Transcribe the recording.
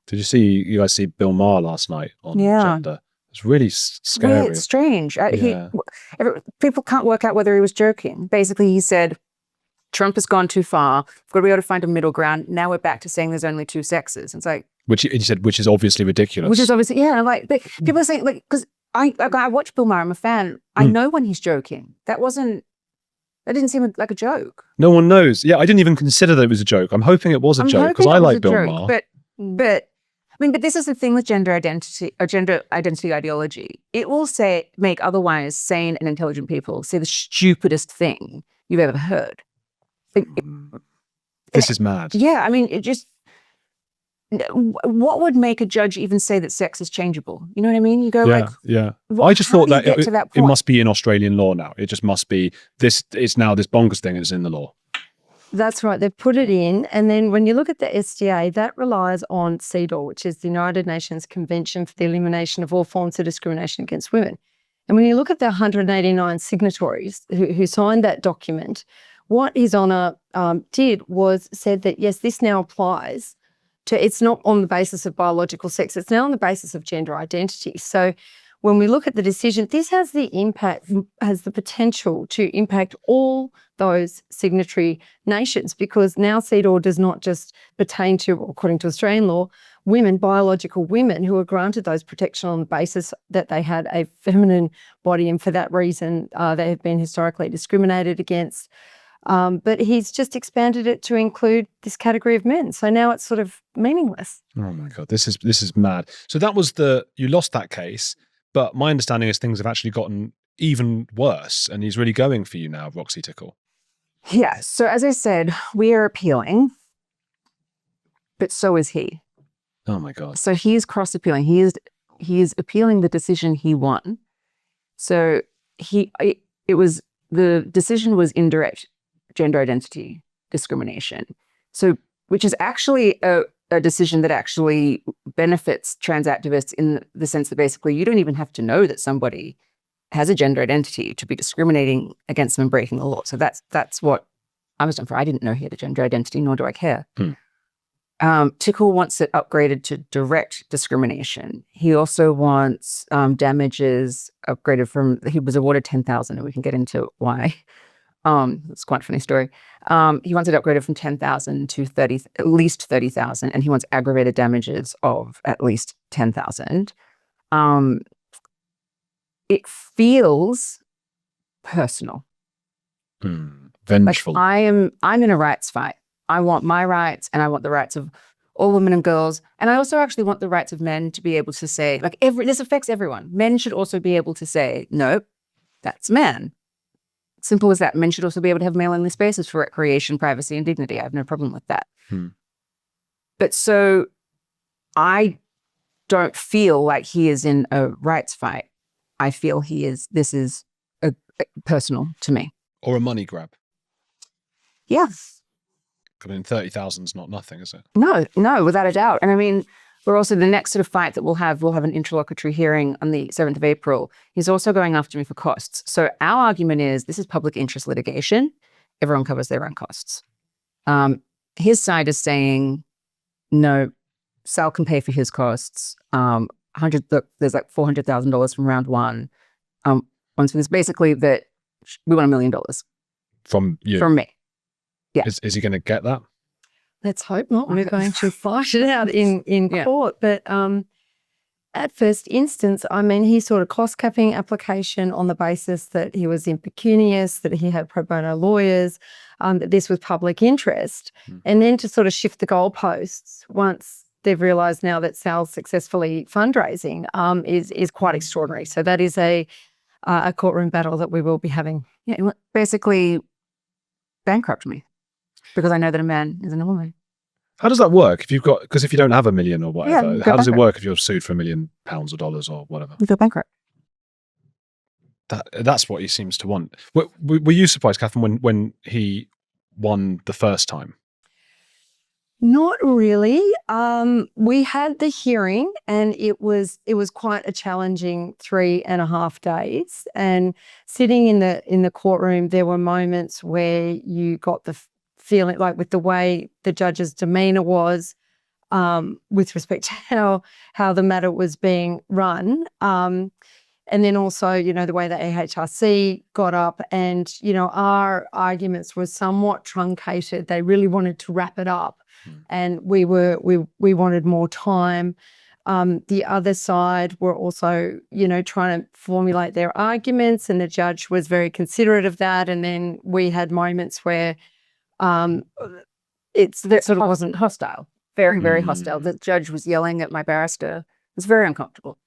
Did you guys see Bill Maher last night on gender? It's really scary. Weird, strange. People can't work out whether he was joking. Basically, he said, Trump has gone too far. We've got to be able to find a middle ground. Now we're back to saying there's only two sexes. It's like... Which he said, which is obviously ridiculous. Which is obviously, yeah. Like, people are saying, like, because I watch Bill Maher, I'm a fan. I know when he's joking. That didn't seem like a joke. No one knows. Yeah, I didn't even consider that it was a joke. I'm hoping it was a joke because I like Bill Maher. But this is the thing with gender identity ideology. It will make otherwise sane and intelligent people say the stupidest thing you've ever heard. This is mad. Yeah, I mean, what would make a judge even say that sex is changeable? You know what I mean? You go I just thought that it must be in Australian law now. It just must be this. It's now this bonkers thing is in the law. That's right. They've put it in. And then when you look at the SDA, that relies on CEDAW, which is the United Nations Convention for the Elimination of All Forms of Discrimination Against Women. And when you look at the 189 signatories who signed that document, what His Honour did was said that, yes, this now applies to, it's not on the basis of biological sex, it's now on the basis of gender identity. So when we look at the decision, this has the potential to impact all those signatory nations, because now CEDAW does not just pertain to, according to Australian law, biological women who are granted those protection on the basis that they had a feminine body, and for that reason they have been historically discriminated against. But he's just expanded it to include this category of men. So now it's sort of meaningless. Oh my God, this is mad. So that was you lost that case, but my understanding is things have actually gotten even worse, and he's really going for you now, Roxy Tickle. Yeah, so as I said, we are appealing, but so is he. Oh my God. So he is cross-appealing. He is appealing the decision he won. So the decision was indirect gender identity discrimination. So, which is actually a decision that actually benefits trans activists in the sense that basically you don't even have to know that somebody has a gender identity to be discriminating against them and breaking the law. So that's what I was done for. I didn't know he had a gender identity, nor do I care. Tickle wants it upgraded to direct discrimination. He also wants damages upgraded from, he was awarded $10,000, and we can get into why. It's quite a funny story. He wants it upgraded from $10,000 to at least $30,000, and he wants aggravated damages of at least $10,000. It feels personal. Vengeful. Like I'm in a rights fight. I want my rights, and I want the rights of all women and girls. And I also actually want the rights of men to be able to say, like, this affects everyone. Men should also be able to say, nope, that's man. Simple as that. Men should also be able to have male-only spaces for recreation, privacy, and dignity. I have no problem with that. But so I don't feel like he is in a rights fight. I feel this is a personal to me. Or a money grab. Yeah. I mean, 30,000 is not nothing, is it? No, without a doubt. And I mean, we're also, the next sort of fight that we'll have an interlocutory hearing on the 7th of April. He's also going after me for costs. So our argument is this is public interest litigation. Everyone covers their own costs. His side is saying, no, Sal can pay for his costs. There's like $400,000 from round one. It's basically that we want $1 million. From you? From me. Yeah. Is he going to get that? Let's hope not. We're going to fight it out in court. But at first instance, I mean, he sort of cost capping application on the basis that he was impecunious, that he had pro bono lawyers, that this was public interest. And then to sort of shift the goalposts once they've realised now that Sal's successfully fundraising is quite extraordinary. So that is a courtroom battle that we will be having. Yeah, basically bankrupt me because I know that a man is a woman. How does that work? Because if you don't have $1 million or whatever, how does it work if you're sued for £1 million or dollars or whatever? You go bankrupt. That's what he seems to want. Were you surprised, Katherine, when he won the first time? Not really. We had the hearing, and it was quite a challenging 3.5 days. And sitting in the courtroom, there were moments where you got the feeling, like with the way the judge's demeanour was, with respect to how the matter was being run. And then also, you know, the way that AHRC got up and, you know, our arguments were somewhat truncated. They really wanted to wrap it up and we wanted more time. The other side were also, you know, trying to formulate their arguments and the judge was very considerate of that. And then we had moments where It sort of wasn't hostile, very, very hostile. The judge was yelling at my barrister. It was very uncomfortable.